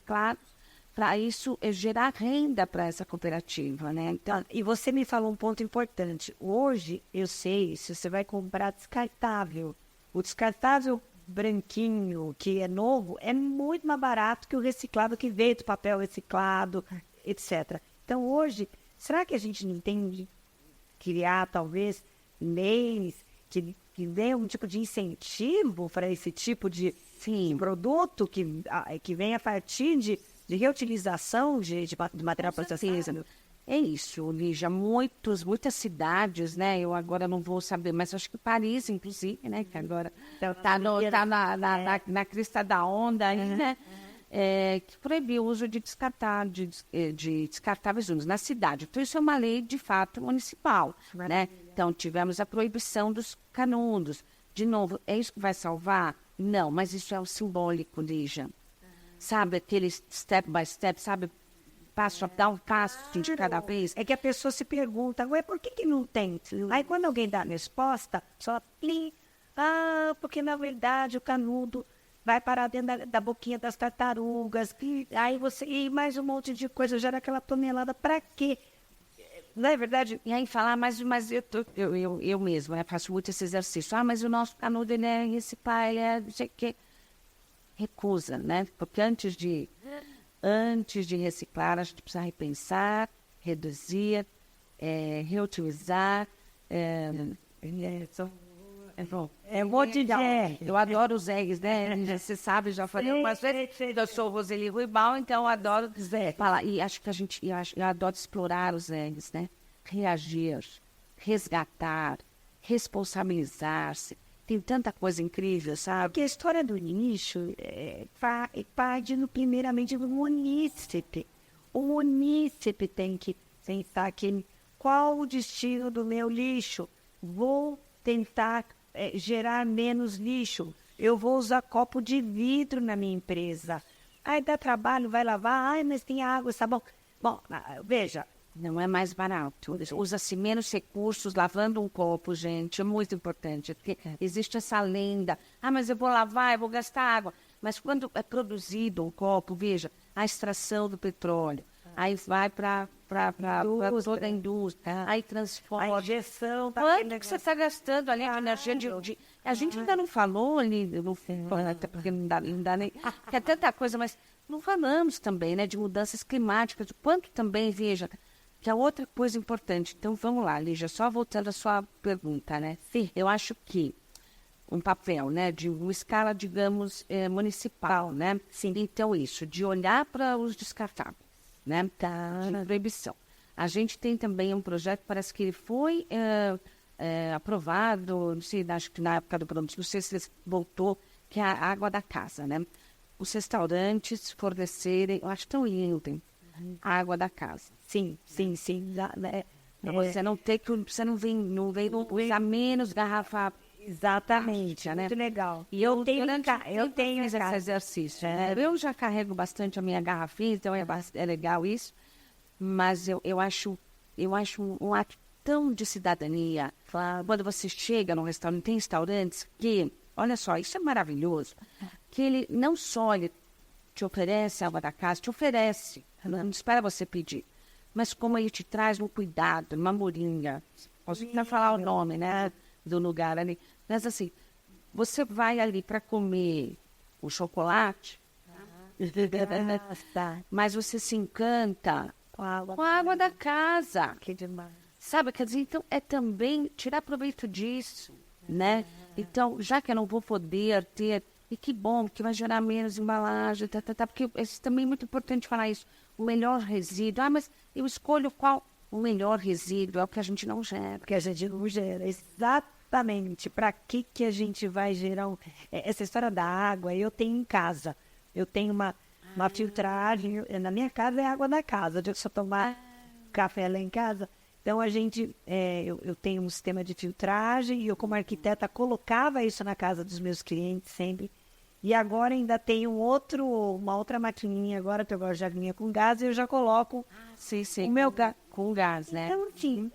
para isso gerar renda para essa cooperativa, né? Então, E você me falou um ponto importante. Hoje, eu sei, se você vai comprar descartável, o descartável branquinho, que é novo, é muito mais barato que o reciclado que veio do papel reciclado, etc. Então, hoje, será que a gente não tem de criar, talvez, leis que dê um tipo de incentivo para esse tipo de produto que vem a partir de reutilização de material processado? é isso, Lígia. Muitas cidades, né? Eu agora não vou saber, mas acho que Paris, inclusive, né? Que agora está na crista da onda aí, né? Que proibiu o uso de descartáveis únicos na cidade. Então, isso é uma lei, de fato, municipal, né? Então, tivemos a proibição dos canudos. De novo, é isso que vai salvar? Não, mas isso é o simbólico, Lígia. Sabe, aquele step by step, sabe? Dar um passo de cada vez. É que a pessoa se pergunta, ué, por que não tem? Aí quando alguém dá a resposta, só plim, porque na verdade o canudo vai parar dentro da boquinha das tartarugas, e mais um monte de coisa, gera aquela tonelada, pra quê? Não é verdade? E aí falar, mas eu mesma, né, faço muito esse exercício. Mas o nosso canudo, ele é reciclar, ele é não sei o quê. Recusa, né? Porque antes de reciclar, a gente precisa repensar, reduzir, reutilizar. É um monte de Eu adoro os eggs, né? Você sabe, já falei algumas vezes. Eu sou Roseli Ruibal, então eu adoro falar. E acho que eu adoro explorar os eggs, né? Reagir, resgatar, responsabilizar-se. Tem tanta coisa incrível, sabe? Porque a história do lixo parte primeiramente do munícipe. O munícipe tem que pensar qual o destino do meu lixo. Vou tentar gerar menos lixo. Eu vou usar copo de vidro na minha empresa. Aí dá trabalho, vai lavar. Mas tem água, sabão. Bom, veja. Não é mais barato. Usa-se menos recursos lavando um copo, gente. É muito importante. Porque existe essa lenda. Mas eu vou lavar, eu vou gastar água. Mas quando é produzido um copo, veja, a extração do petróleo. Aí vai para toda a indústria. Aí transforma. A injeção. Quanto que você está gastando ali a energia de... A gente ainda não falou ali, até porque não dá nem... Que é tanta coisa, mas não falamos também, né, de mudanças climáticas. O quanto também, veja... Que é outra coisa importante. Então, vamos lá, Lígia, só voltando à sua pergunta, né? Sim. Eu acho que um papel, né, de uma escala, digamos, municipal, né? Sim. Então, isso, de olhar para os descartáveis, né? De proibição. A gente tem também um projeto, parece que ele foi aprovado, não sei, acho que na época do programa, não sei se voltou, que é a água da casa, né? Os restaurantes fornecerem, eu acho tão lindo, a água da casa. Sim. Você não tem que, você não vem usar menos garrafa. Exatamente, né? Muito legal. E eu tenho esse exercício. Né? Eu já carrego bastante a minha garrafinha, então é legal isso. Mas eu acho um ato tão de cidadania. Claro. Quando você chega num restaurante, tem restaurantes que, olha só, isso é maravilhoso, que ele não só te oferece a água da casa, te oferece, não espera você pedir, mas como ele te traz um cuidado, uma moringa, posso até falar o nome, né, do lugar ali, mas assim, você vai ali para comer o chocolate, mas você se encanta com a água da casa. Que demais. Sabe, quer dizer, então é também tirar proveito disso, né? Então, já que eu não vou poder ter... E que bom, que vai gerar menos embalagem, porque é também muito importante falar isso. o melhor resíduo. Ah, mas eu escolho qual o melhor resíduo, é o que a gente não gera. Porque a gente não gera. Exatamente. Para que a gente vai gerar essa história da água? Eu tenho em casa. Eu tenho uma filtragem. Na minha casa é água da casa. Eu só tomar café lá em casa. Então, eu tenho um sistema de filtragem e eu, como arquiteta, colocava isso na casa dos meus clientes sempre. E agora ainda tem uma outra maquininha agora, que eu gosto de aguinha com gás, e eu já coloco Sim, o meu gás. com gás, né? Então, assim,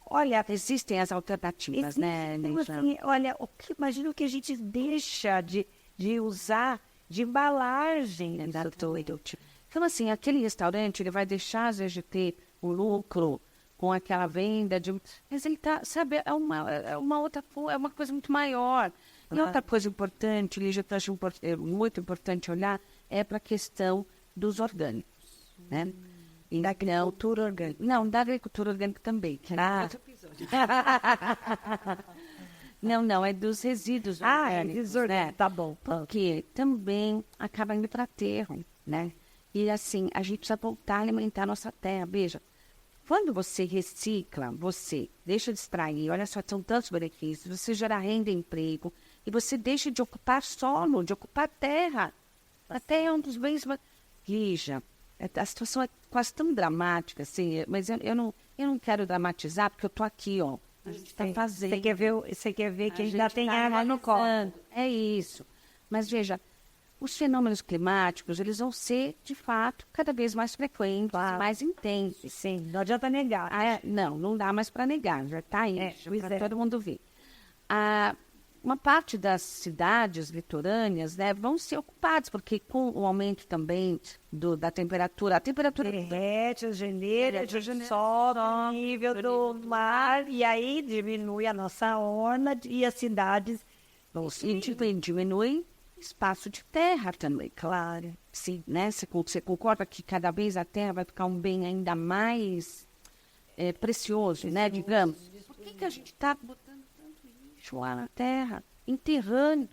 olha, Existem as alternativas, né, então, Lígia? assim, olha, imagina o que a gente deixa de usar de embalagem. Exatamente. Então, assim, aquele restaurante, ele vai deixar, às vezes, de ter o lucro com aquela venda de... Mas ele tá, sabe, é uma outra coisa, é uma coisa muito maior. E outra coisa importante, Lígia, que eu acho muito importante olhar, é para a questão dos orgânicos, né? E Da agricultura orgânica. Não, da agricultura orgânica também. Que é outro episódio. Não, é dos resíduos orgânicos, né? Tá bom. Porque também acaba indo para aterro, né? E assim, a gente precisa voltar a alimentar a nossa terra. Veja, quando você recicla, você deixa de extrair, olha só, são tantos benefícios, você gera renda e emprego, e você deixa de ocupar solo, de ocupar terra. A terra é um dos bens... Lígia, a situação é quase tão dramática, assim, mas eu não quero dramatizar, porque eu estou aqui, ó. A gente está fazendo. Você quer ver que A ainda gente tem tá água no copo. realizando. É isso. Mas veja, os fenômenos climáticos, eles vão ser, de fato, cada vez mais frequentes, mais intensos. Sim, não adianta negar. Não dá mais para negar, já está aí, para é. todo mundo ver. Uma parte das cidades litorâneas, né, vão ser ocupadas, porque com o aumento também da temperatura, a temperatura Derrete as geleiras, sobe o nível do mar e aí diminui a nossa orla e as cidades vão diminui espaço de terra também, claro. Sim, né? Você concorda que cada vez a terra vai ficar um bem ainda mais precioso, né? Digamos. Por que a gente está botando tanto lixo lá na terra? Enterrando.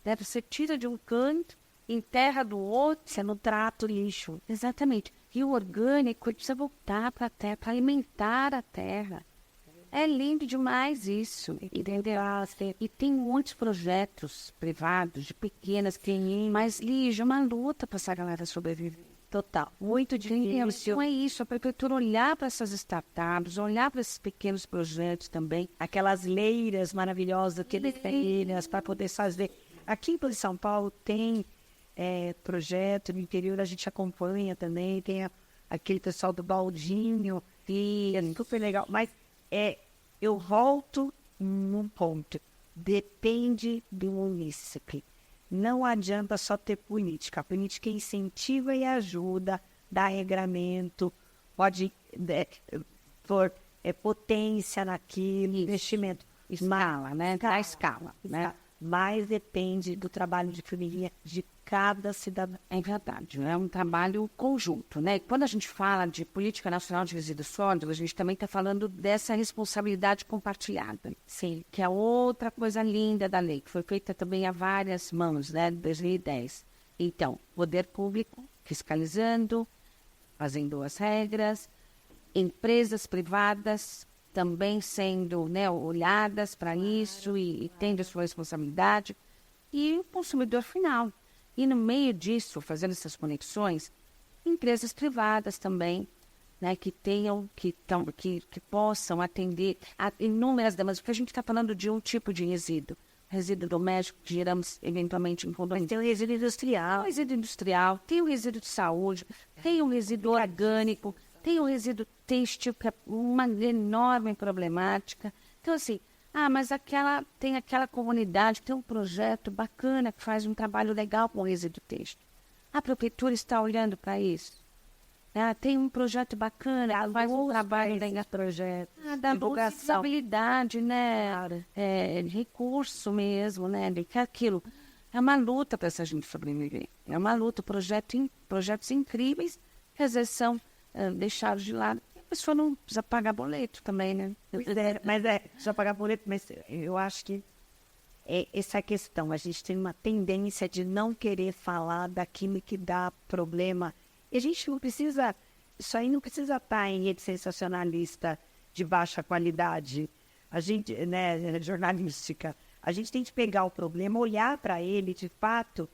Né? Você tira de um canto, enterra do outro. Você não trata o lixo. Exatamente. E o orgânico ele precisa voltar para a terra, para alimentar a terra. É lindo demais isso, entendeu? E tem muitos projetos privados, de pequenas, mas, Lígia, é uma luta para essa galera sobreviver. Total. Muito difícil. Então é isso, a prefeitura olhar para essas startups, olhar para esses pequenos projetos também. Aquelas leiras maravilhosas, aqueles leiras para poder fazer. Aqui em São Paulo tem projeto, no interior a gente acompanha também, tem aquele pessoal do Baldinho, que é super legal, mas eu volto num ponto. Depende do munícipe. Não adianta só ter política. A política incentiva e ajuda, dá regramento, pode pôr potência naquilo, investimento. Escala, né? Dá escala, né? Mas depende do trabalho de família de cada cidadão. É verdade, é um trabalho conjunto, né? Quando a gente fala de Política Nacional de Resíduos Sólidos, a gente também está falando dessa responsabilidade compartilhada. Sim. Que é outra coisa linda da lei, que foi feita também a várias mãos, né? Em 2010. Então, poder público fiscalizando, fazendo as regras, empresas privadas também sendo, né, olhadas para isso e tendo a sua responsabilidade, e o consumidor final. E no meio disso, fazendo essas conexões, empresas privadas também, né, que possam atender a inúmeras demandas, porque a gente está falando de um tipo de resíduo doméstico que geramos eventualmente em condomínio. Tem o resíduo industrial. Tem o resíduo industrial, tem o resíduo de saúde, tem o resíduo orgânico, tem o resíduo têxtil, que é uma enorme problemática. Então, assim, mas tem aquela comunidade, tem um projeto bacana que faz um trabalho legal com o resíduo têxtil. A prefeitura está olhando para isso. Tem um projeto bacana, faz um trabalho legal. Projeto. Da vulnerabilidade, né? Recurso mesmo, né? Que aquilo. É uma luta para essa gente sobreviver. É uma luta, projetos incríveis que às vezes são deixados de lado. A pessoa não precisa pagar boleto também, né? Precisa pagar boleto, mas eu acho que essa questão. A gente tem uma tendência de não querer falar daquilo que dá problema. E a gente não precisa isso aí não precisa estar em rede sensacionalista de baixa qualidade. A gente, né, jornalística, a gente tem que pegar o problema, olhar para ele, de fato,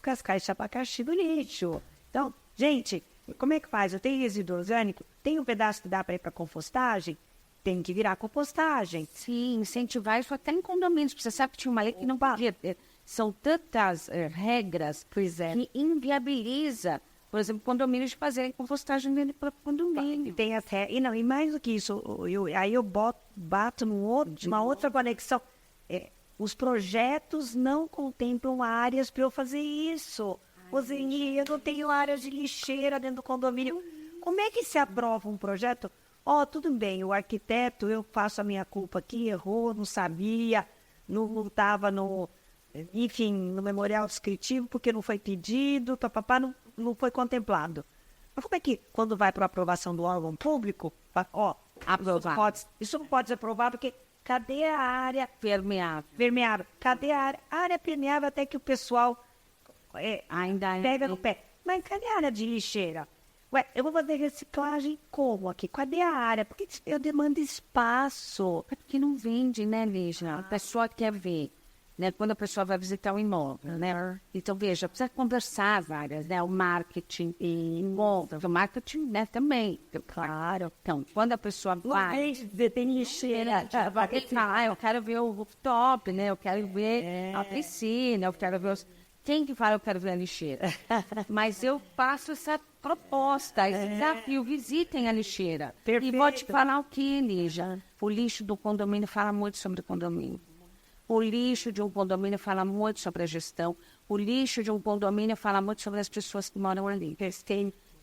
cascar esse abacaxi do lixo. Então, gente, como é que faz? Eu tenho resíduo orgânico, tem um pedaço que dá para ir para compostagem, tem que virar compostagem. Sim, incentivar isso até em condomínios. Você sabe que tinha uma lei que não podia ter. São tantas regras Pois é. que inviabiliza, por exemplo, condomínios de fazerem compostagem dentro do próprio condomínio. Tem até, e mais do que isso, aí eu bato numa outra conexão. Os projetos não contemplam áreas para eu fazer isso. Roseli, eu não tenho áreas de lixeira dentro do condomínio. Como é que se aprova um projeto? Tudo bem, o arquiteto, eu faço a minha culpa aqui, errou, não sabia, não estava enfim, no memorial descritivo, porque não foi pedido, papapá, não foi contemplado. Mas como é que, quando vai para a aprovação do órgão público, isso não pode ser aprovado, porque cadê a área permeável? Cadê a área permeável até que o pessoal Ainda pega no pé? Mas cadê a área de lixeira? Ué, eu vou fazer reciclagem como aqui? Cadê a área? Porque eu demando espaço. porque não vende, né, Lígia? A pessoa quer ver, né? Quando a pessoa vai visitar um imóvel, né? Então, veja, precisa conversar várias, né? O marketing o marketing, né, também. Claro. Então, quando a pessoa vai... Tem lixeira. Ele fala, eu quero ver o rooftop, né? Eu quero ver a piscina, eu quero ver os... Quem que fala eu quero ver a lixeira? Mas eu passo essa proposta, esse desafio, visitem a lixeira. Perfeito. E vou te falar o que, Lígia? O lixo do condomínio fala muito sobre o condomínio. O lixo de um condomínio fala muito sobre a gestão. O lixo de um condomínio fala muito sobre as pessoas que moram ali.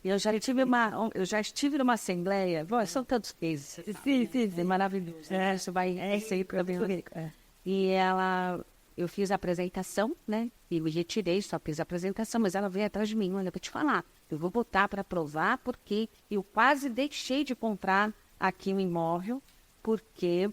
Eu já estive numa assembleia, são tantos cases. Sim, maravilhoso. Isso vai ser para mim. E eu fiz a apresentação, né? E me retirei, só fiz a apresentação, mas ela veio atrás de mim. Olha, eu vou te falar, eu vou botar para provar, porque eu quase deixei de comprar aqui um imóvel, porque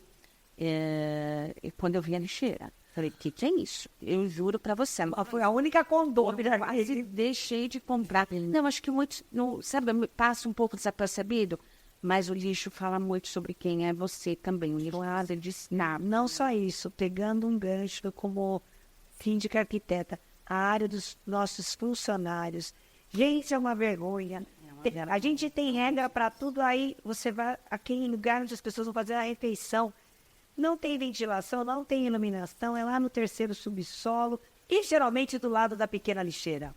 quando eu vi a lixeira, falei, que é isso? Eu juro para você. Foi a única condômina. Quase deixei de comprar. Não, acho que muitos, sabe, passa um pouco desapercebido, mas o lixo fala muito sobre quem é você também. O lixo diz nada. Não só isso, pegando um gancho como síndica arquiteta, a área dos nossos funcionários. Gente, é uma vergonha. A gente tem regra para tudo, aí você vai aqui em lugar onde as pessoas vão fazer a refeição. Não tem ventilação, não tem iluminação, é lá no terceiro subsolo e geralmente do lado da pequena lixeira.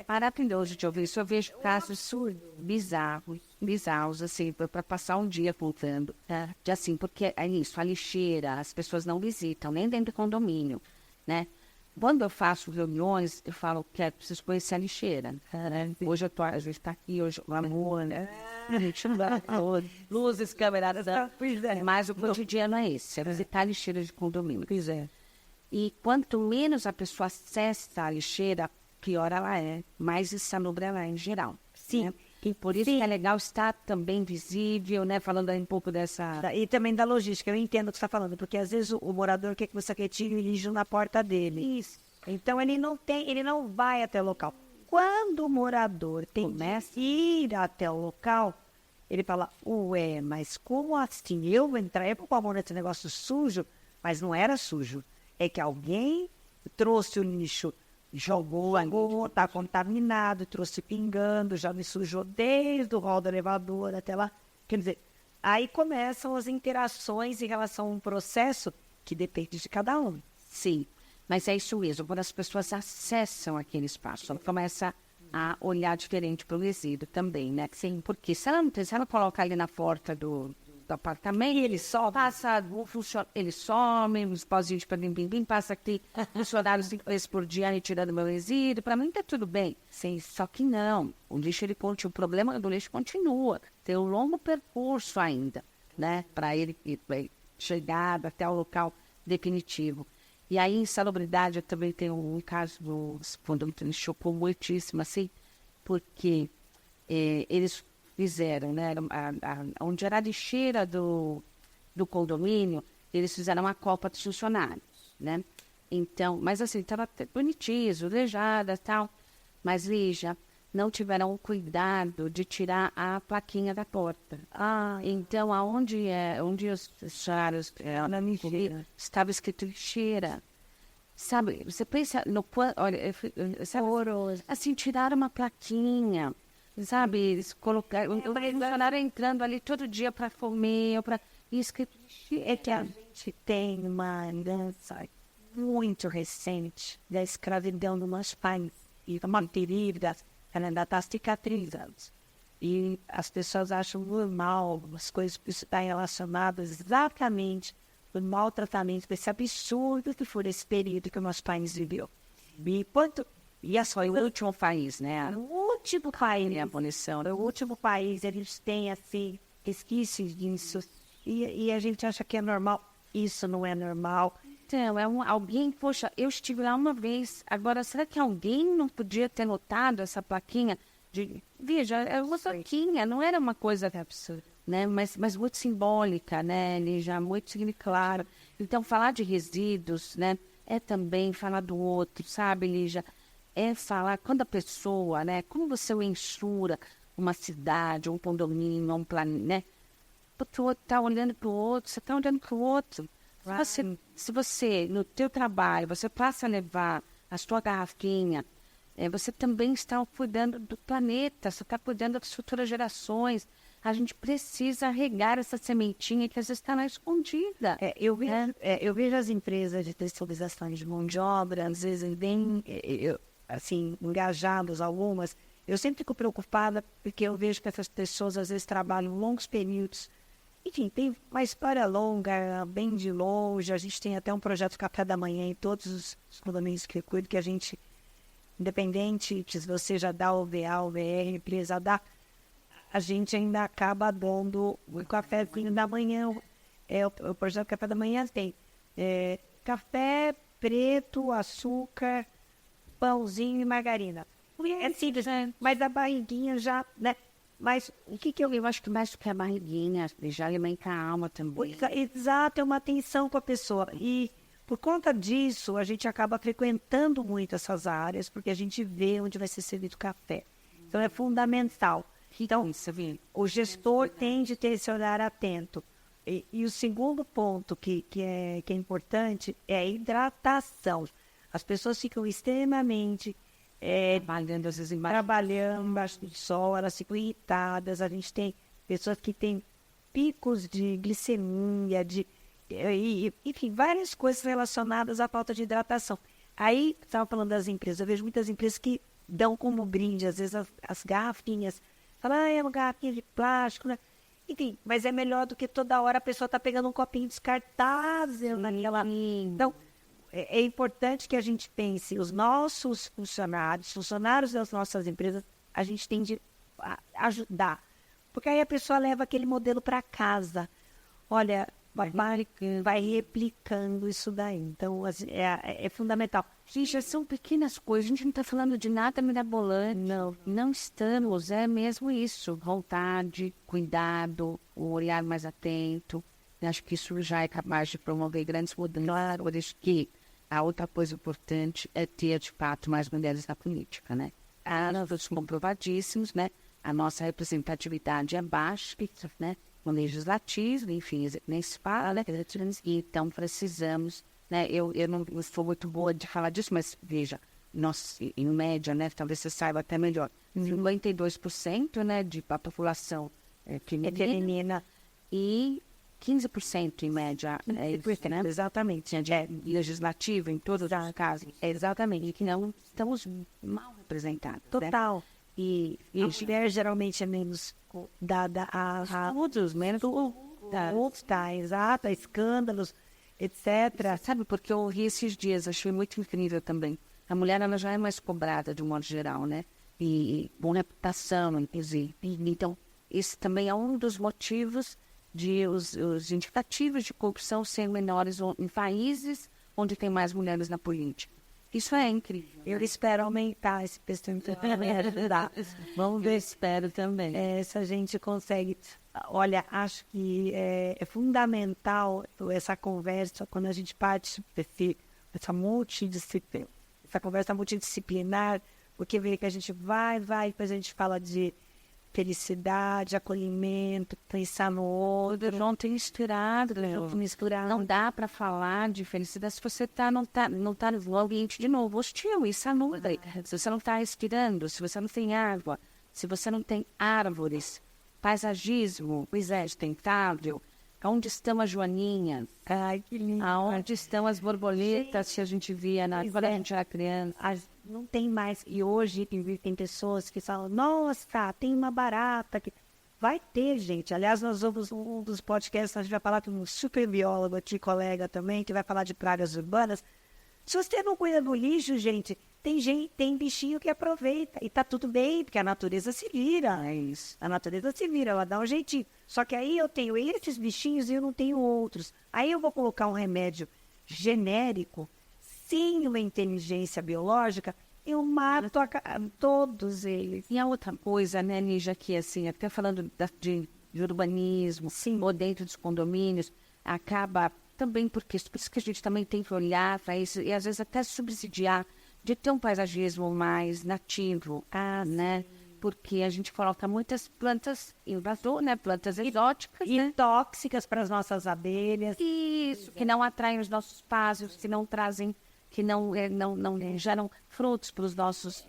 Maravilhoso de ouvir isso. Eu vejo casos bizarros, assim, para passar um dia contando. De assim, porque é isso, a lixeira, as pessoas não visitam, nem dentro do condomínio, né? Quando eu faço reuniões, eu falo que preciso conhecer a lixeira. Hoje a gente está aqui, hoje o amor, né? Luzes, câmeras, mas o cotidiano é esse, é visitar a lixeira de condomínio. E quanto menos a pessoa acessa a lixeira, pior ela é, mais insalubre ela é em geral. Sim. Né? E por isso que é legal estar também visível, né? Falando aí um pouco dessa... E também da logística, eu entendo o que você está falando, porque às vezes o morador quer que você retire o lixo na porta dele. Isso. Então ele não vai até o local. Quando o morador tem que ir até o local, ele fala, ué, mas como assim? Eu vou entrar, eu vou pôr a mão nesse negócio sujo, mas não era sujo. É que alguém trouxe o lixo, jogou, está contaminado, trouxe pingando, já me sujou desde o hall do elevador até lá. Quer dizer, aí começam as interações em relação a um processo que depende de cada um. Sim, mas é isso mesmo. Quando as pessoas acessam aquele espaço, ela começa a olhar diferente para o resíduo também, né? Sim, porque se ela coloca ali na porta do apartamento, E ele só passa, ele some, os pauzinhos para bim, passa aqui, funcionários 5 vezes por dia retirando meu resíduo, para mim tá tudo bem. Sim, só que não, o problema do lixo continua, tem um longo percurso ainda, né, para ele chegar até o local definitivo. E aí, insalubridade, eu também tenho um caso do condomínio que me chocou muitíssimo, assim, porque eles fizeram, né? Onde era a lixeira do condomínio, eles fizeram uma copa de funcionários, né? Então, mas assim, estava bonitinho, lejada e tal. Mas, Lígia, não tiveram o cuidado de tirar a plaquinha da porta. Então, onde os funcionários estava escrito lixeira. Sabe, você pensa no olha, sabe, assim, tiraram uma plaquinha, sabe, eles colocaram, o funcionário entrando ali todo dia para comer, para escrito lixeira. É que a gente tem uma herança muito recente da escravidão do nosso país. E uma ferida, ela ainda está cicatrizando. E as pessoas acham normal as coisas que estão relacionadas exatamente do maltratamento, desse absurdo que foi esse período que o nosso país viveu. E é só o último país, né? O último país, a abolição. O último país, eles têm, assim, resquícios disso. E a gente acha que é normal. Isso não é normal. Então, alguém, poxa, eu estive lá uma vez, agora, será que alguém não podia ter notado essa plaquinha? Veja, é uma plaquinha, não era uma coisa absurda, né? Mas muito simbólica, né, Lígia? Muito significativa. Então, falar de resíduos, né, é também falar do outro, sabe, Lígia? É falar, quando a pessoa, né, como você mensura uma cidade, um condomínio, um planeta, né? O outro está olhando para o outro, você está olhando para o outro. Se você, no teu trabalho, você passa a levar a sua garrafinha, você também está cuidando do planeta, você está cuidando das futuras gerações. A gente precisa regar essa sementinha que às vezes está lá escondida. Eu vejo as empresas de terceirização de mão de obra, às vezes bem, assim, engajadas algumas. Eu sempre fico preocupada porque eu vejo que essas pessoas às vezes trabalham longos períodos. Enfim, tem uma história longa, bem de longe. A gente tem até um projeto Café da Manhã em todos os condomínios que eu cuido, que a gente, independente se você já dá o VA, o VR, a empresa dá, a gente ainda acaba dando o cafezinho da manhã. O projeto Café da Manhã tem café preto, açúcar, pãozinho e margarina. É simples, mas a barriguinha já, né? Mas o que eu acho que mais do que a barriguinha, já alimenta a alma também. Exato, é uma atenção com a pessoa. E por conta disso, a gente acaba frequentando muito essas áreas, porque a gente vê onde vai ser servido café. Então, é fundamental. Então, o gestor tem de ter esse olhar atento. E o segundo ponto que é importante é a hidratação. As pessoas ficam extremamente trabalhando, às vezes, embaixo do sol, elas ficam irritadas. A gente tem pessoas que têm picos de glicemia, enfim, várias coisas relacionadas à falta de hidratação. Aí, estava falando das empresas, eu vejo muitas empresas que dão como brinde, às vezes, as garrafinhas. Falam, é uma garrafinha de plástico, né? Enfim, mas é melhor do que toda hora a pessoa está pegando um copinho descartável naquela... Então, é importante que a gente pense, os nossos funcionários das nossas empresas, a gente tem de ajudar. Porque aí a pessoa leva aquele modelo para casa. Olha, vai replicando isso daí. Então, é fundamental. Gente, são pequenas coisas. A gente não está falando de nada mirabolante. Não estamos. É mesmo isso. Vontade, cuidado, o olhar mais atento. Eu acho que isso já é capaz de promover grandes mudanças. Claro, por isso que a outra coisa importante é ter, de fato, mais mulheres na política, né? Nós somos comprovadíssimos, né? A nossa representatividade é baixa, né? No legislativo, enfim, nem se fala, né? Então, precisamos, né? Eu não sou muito boa de falar disso, mas veja, nós, em média, né? Talvez você saiba até melhor, 52%, né? Da população feminina e 15% em média, isso, né? Exatamente. Legislativo em todos os casos. Exatamente. E que não estamos mal representados. Total. Né? E a mulher geralmente é menos dada a todos, menos exato, a escândalos, etc. Sabe, porque eu ouvi esses dias, achei muito incrível também. A mulher, ela já é mais cobrada de um modo geral, né? E com reputação, inclusive. Então, esse também é um dos motivos de os indicativos de corrupção serem menores em países onde tem mais mulheres na política. Isso é incrível. Eu espero aumentar esse percentual. Vamos ver, espero também. Se a gente consegue... Olha, acho que é fundamental essa conversa quando a gente parte dessa multidisciplinar, essa conversa multidisciplinar, porque vê que a gente vai, depois a gente fala de felicidade, acolhimento, pensar no outro. Não tem misturado, não dá para falar de felicidade se você não tá no ambiente de novo hostil e salubre. Se você não está respirando, se você não tem água, se você não tem árvores, paisagismo, sustentável. Onde estão as joaninhas? Ai, que lindo. Aonde estão as borboletas que a gente via quando a gente era criança? Não tem mais. E hoje tem pessoas que falam, nossa, tem uma barata. Vai ter, gente. Aliás, nós vamos, um dos podcasts, a gente vai falar com um super biólogo aqui, colega também, que vai falar de pragas urbanas. Se você não cuida do lixo, gente, tem bichinho que aproveita. E tá tudo bem, porque a natureza se vira. É isso. A natureza se vira, ela dá um jeitinho. Só que aí eu tenho esses bichinhos e eu não tenho outros. Aí eu vou colocar um remédio genérico, sem uma inteligência biológica, eu mato todos eles. E a outra coisa, né, Nígia, que assim, até falando de urbanismo, ou dentro dos condomínios, acaba também por isso que a gente também tem que olhar para isso e às vezes até subsidiar de ter um paisagismo mais nativo, né? Porque a gente coloca muitas plantas invasoras, né? Plantas exóticas, e tóxicas para as nossas abelhas. Isso, que não atraem os nossos pássaros, que não trazem, que não geram frutos para os nossos...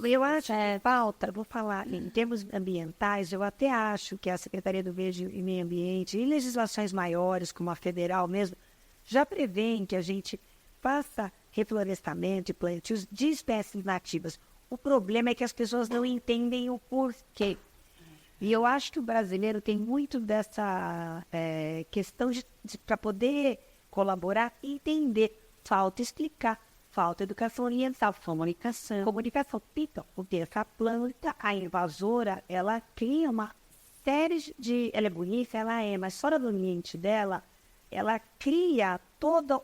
Eu acho que falta, vou falar, em termos ambientais, eu até acho que a Secretaria do Verde e Meio Ambiente, e legislações maiores, como a federal mesmo, já prevêem que a gente faça reflorestamento e plantios de espécies nativas. O problema é que as pessoas não entendem o porquê. E eu acho que o brasileiro tem muito dessa questão para poder colaborar e entender. Falta explicar. Falta educação ambiental, comunicação. Então, porque essa planta, a invasora, ela cria uma série de... Ela é bonita, mas fora do ambiente dela, ela cria toda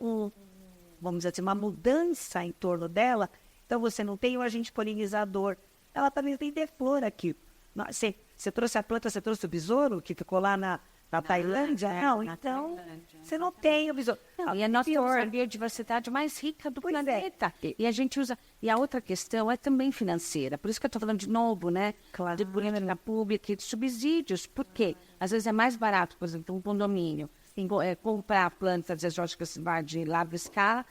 vamos dizer assim, uma mudança em torno dela. Então, você não tem o agente polinizador. Ela também tem flor aqui. Você trouxe a planta, você trouxe o besouro, que ficou lá na Tailândia? Não, então, você não tem o besouro. E a nossa biodiversidade mais rica do planeta. E a gente usa... E a outra questão é também financeira. Por isso que eu estou falando de novo, né? Claro. De política pública e de subsídios. Por quê? Às vezes é mais barato, por exemplo, um condomínio, comprar plantas exóticas de larga escala,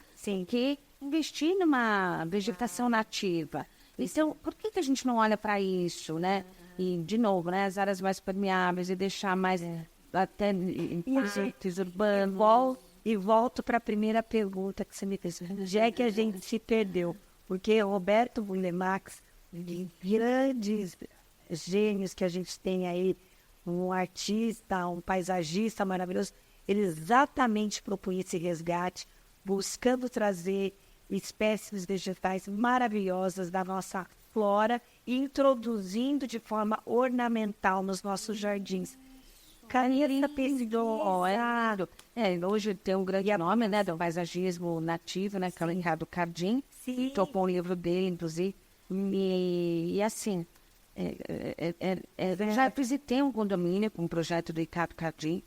que investir numa vegetação nativa. Então, por que a gente não olha para isso, né? E, de novo, né? As áreas mais permeáveis e deixar mais... até em parques urbanos. E volto para a primeira pergunta que você me fez. Onde é que a gente se perdeu? Porque Roberto Bulemax, de grandes gênios que a gente tem aí, um artista, um paisagista maravilhoso, ele exatamente propunha esse resgate, buscando trazer espécies vegetais maravilhosas da nossa flora e introduzindo de forma ornamental nos nossos jardins. Caneta pesquisou, hoje tem um grande nome, né, do paisagismo nativo, né, que é o Ricardo Cardim, tocou um livro dele, inclusive, e assim, já visitei um condomínio com um projeto do Ricardo Cardim,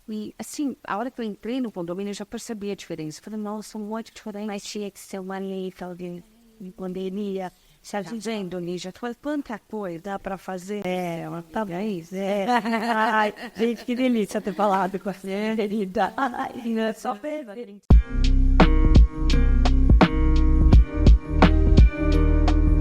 e assim, a hora que eu entrei no condomínio, eu já percebi a diferença, eu falei, nossa, muito diferente, mas tinha que ser uma lei, talvez, em pandemia. Está dizendo, Nígia, quanta coisa dá para fazer? Tá bem. Ai, gente, que delícia ter falado com a querida. Ai, só